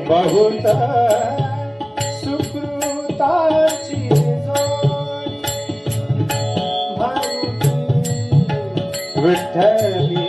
बहुत सुकृताची विठ्ठली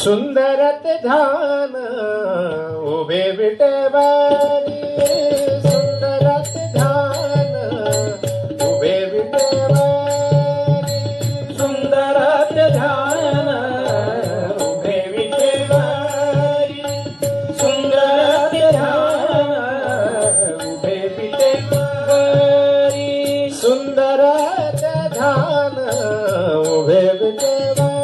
सुंदरत ध्यान उभे विटेवरी, सुंदरत ध्यान उभे विटेवरी, सुंदरत ध्यान उभे विटेवरी, सुंदरत ध्यान उभे विटेवरी, सुंदरत ध्यान उभे विटेवरी,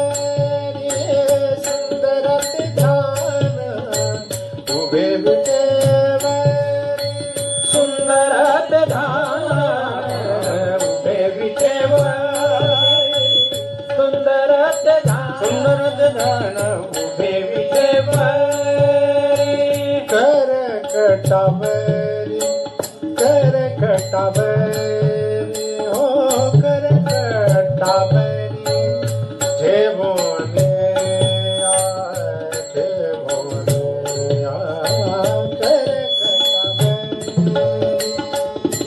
सुंदरत ध्यान उभे विटेवरी, सुंदरत ध्यान उभे विटेवरी, सुंदरत ध्यान उभे विटेवरी, करकटावरी, करकटावरी, हो करकटावरी, जेवोने आ, जेवोने आ, करकटावरी,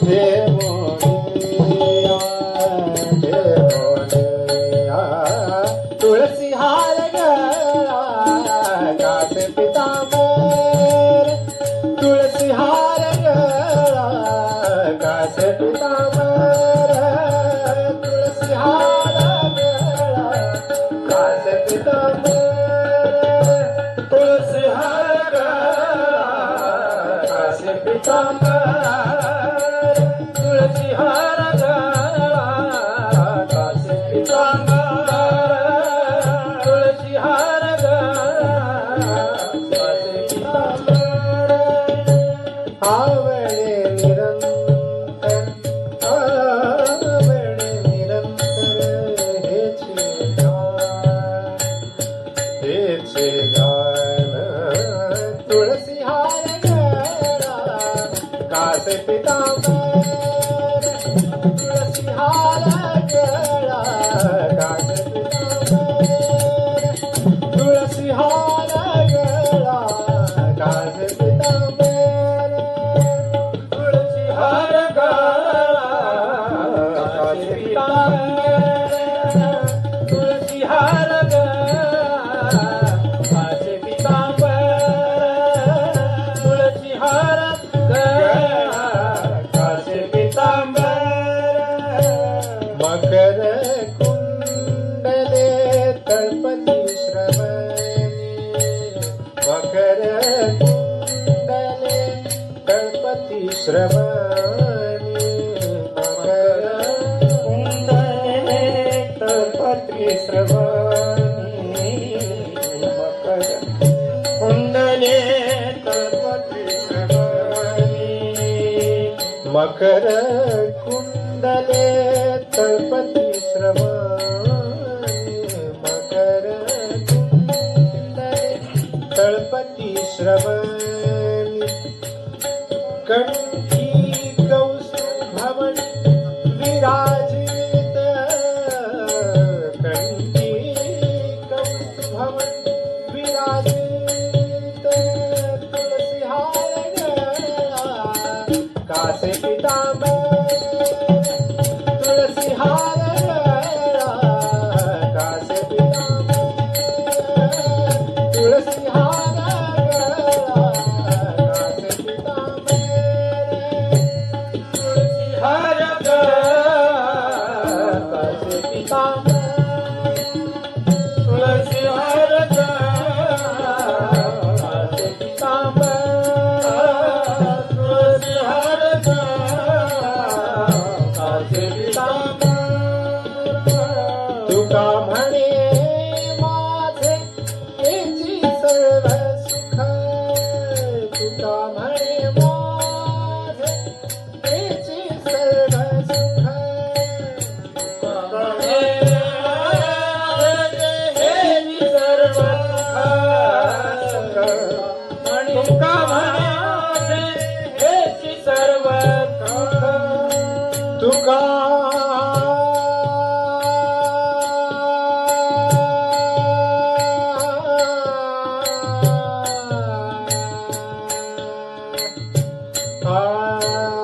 जेवोने आ, जेवोने आ, तुळसी हार गळा कासे पितांबर, तुळसी हार गळा कासे पितांबर, तुळसी हार गळा कासे पितांबर, तुळसी हार गळा कासे पितांबर, तुळसी हार गळा कासे पितांबर, तुळसी हार गळा कासे पितांबर, आवळे निरंतर, आवळे निरंतर, हेचे गान, तुळसी हार गळा कासे पितांबर, तुळसी हार गळा कासे पितांबर, तुळसी हार गळा कासे पितांबर, तुळसी हार गळा कासे पितांबर, तुळसी हार गळा कासे पितांबर, तुळसी हार गळा कासे पितांबर, मकर कुंडले तळपती श्रवणी, मकर कुंडले तळपती श्रवणी, मकर कुंडले तळपती श्रवणी, मकर कुंडले तळपती श्रवणी, मकर कुंडले तळपती श्रवणी, मकर कुंडले तळपती श्रवणी, कंठी कौस्तुभमणि विराजित, कंठी कौस्तुभमणि विराजित, तुळसी हार गळा कासे पितांबर, तुळसी हार गळा कासे पितांबर, तुळसी हार गळा कासे पितांबर, तुळसी हार गळा कासे पितांबर, तुळसी हार गळा कासे पितांबर, तुळसी हार गळा कासे पितांबर, तुका म्हणे माझे हेची सर्व सुख, तुका म्हणे माझे हेची सर्व सुख, तुका म्हणे हेची सर्व सुख, तुका आ